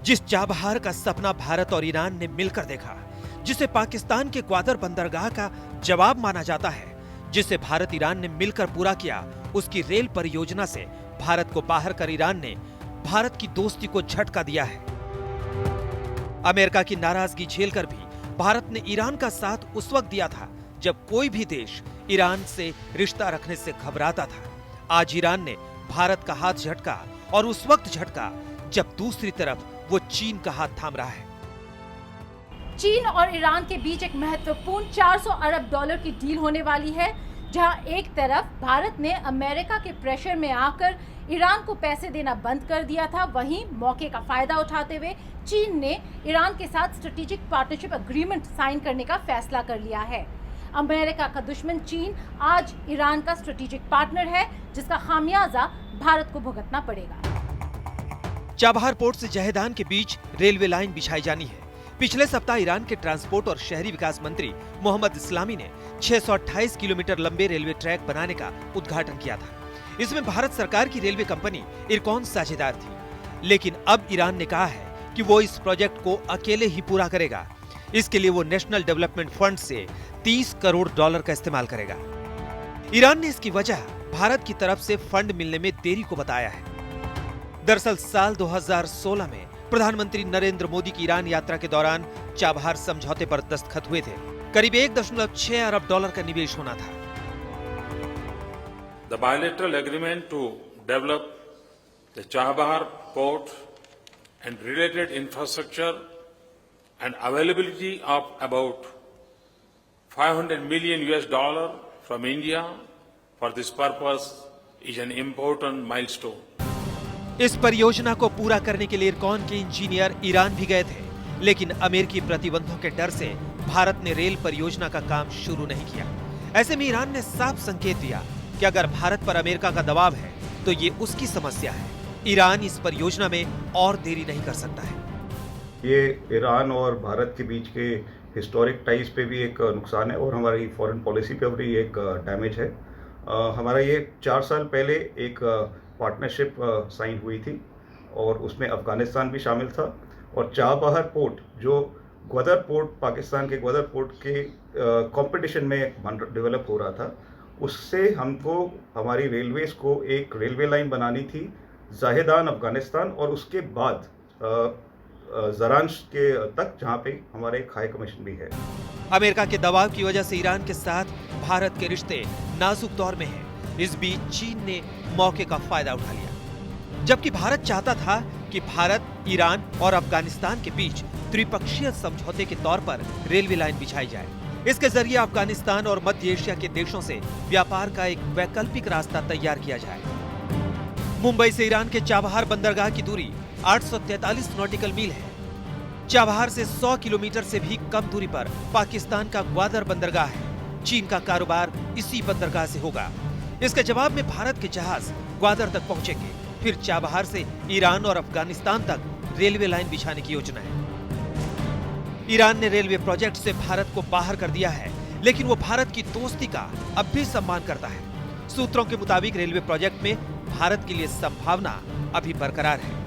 जिस चाबहार का सपना भारत और ईरान ने मिलकर देखा, जिसे पाकिस्तान के ग्वादर बंदरगाह का जवाब माना जाता है, जिसे भारत ईरान ने मिलकर पूरा किया, उसकी रेल परियोजना से भारत को बाहर कर ईरान ने भारत की दोस्ती को झटका दिया है। अमेरिका की नाराजगी झेलकर भी भारत ने ईरान का साथ उस वक्त दिया था जब कोई भी देश ईरान से रिश्ता रखने से घबराता था। आज ईरान ने भारत का हाथ झटका, और उस वक्त झटका जब दूसरी तरफ वो चीन का हाथ थाम रहा है। चीन और ईरान के बीच एक महत्वपूर्ण 400 अरब डॉलर की डील होने वाली है, जहां एक तरफ भारत ने अमेरिका के प्रेशर में आकर ईरान को पैसे देना बंद कर दिया था, वहीं मौके का फायदा उठाते हुए चीन ने ईरान के साथ स्ट्रेटेजिक पार्टनरशिप एग्रीमेंट साइन करने का फैसला कर लिया है। अमेरिका का दुश्मन चीन आज ईरान का स्ट्रेटेजिक पार्टनर है, जिसका खामियाजा भारत को भुगतना पड़ेगा। चाबहार पोर्ट से जहेदान के बीच रेलवे लाइन बिछाई जानी है। पिछले सप्ताह ईरान के ट्रांसपोर्ट और शहरी विकास मंत्री मोहम्मद इस्लामी ने 628 किलोमीटर लंबे रेलवे ट्रैक बनाने का उद्घाटन किया था। इसमें भारत सरकार की रेलवे कंपनी इरकॉन साझेदार थी, लेकिन अब ईरान ने कहा है कि वो इस प्रोजेक्ट को अकेले ही पूरा करेगा। इसके लिए वो नेशनल डेवलपमेंट फंड से 30 करोड़ डॉलर का इस्तेमाल करेगा। ईरान ने इसकी वजह भारत की तरफ से फंड मिलने में देरी को बताया है। दरअसल साल 2016 में प्रधानमंत्री नरेंद्र मोदी की ईरान यात्रा के दौरान चाबहार समझौते पर दस्तखत हुए थे। करीब 1.6 अरब डॉलर का निवेश होना था। The bilateral agreement to develop the Chabahar port and related infrastructure and availability of about $500 million from India for this purpose is an important milestone. इस परियोजना को पूरा करने के लिए इरकॉन के इंजीनियर ईरान भी गए थे, लेकिन अमेरिकी प्रतिबंधों के डर से भारत ने रेल परियोजना का काम शुरू नहीं किया। ऐसे में ईरान ने साफ संकेत दिया कि अगर भारत पर अमेरिका का दबाव है तो ये उसकी समस्या है। ईरान इस परियोजना में और देरी नहीं कर सकता है। ये ईरान और भारत के बीच के हिस्टोरिक टाइज पे भी एक नुकसान है और हमारी फॉरेन पॉलिसी पे भी एक डैमेज है। हमारा ये 4 साल पहले एक पार्टनरशिप साइन हुई थी और उसमें अफगानिस्तान भी शामिल था, और चाबहार पोर्ट जो ग्वादर पोर्ट, पाकिस्तान के ग्वादर पोर्ट के कंपटीशन में डेवलप हो रहा था, उससे हमको हमारी रेलवेज को एक रेलवे लाइन बनानी थी जहेदान अफगानिस्तान और उसके बाद जरांश के तक, जहाँ पे हमारे एक हाई कमीशन भी है। अमेरिका के दबाव की वजह से ईरान के साथ भारत के रिश्ते नाजुक दौर में हैं। इस बीच चीन ने मौके का फायदा उठा लिया, जबकि भारत चाहता था कि भारत, ईरान और अफगानिस्तान के बीच त्रिपक्षीय समझौते के तौर पर रेलवे लाइन बिछाई जाए। इसके जरिए अफगानिस्तान और मध्य एशिया के देशों से व्यापार का एक वैकल्पिक रास्ता तैयार किया जाए। मुंबई से ईरान के चाबहार बंदरगाह की दूरी 843 नॉटिकल मील है। चाबहार से 100 किलोमीटर से भी कम दूरी पर पाकिस्तान का ग्वादर बंदरगाह है। चीन का कारोबार इसी बंदरगाह से होगा। इसके जवाब में भारत के जहाज ग्वादर तक पहुंचेंगे, फिर चाबहार से ईरान और अफगानिस्तान तक रेलवे लाइन बिछाने की योजना है। ईरान ने रेलवे प्रोजेक्ट से भारत को बाहर कर दिया है, लेकिन वो भारत की दोस्ती का अब भी सम्मान करता है। सूत्रों के मुताबिक रेलवे प्रोजेक्ट में भारत के लिए संभावना अभी बरकरार है।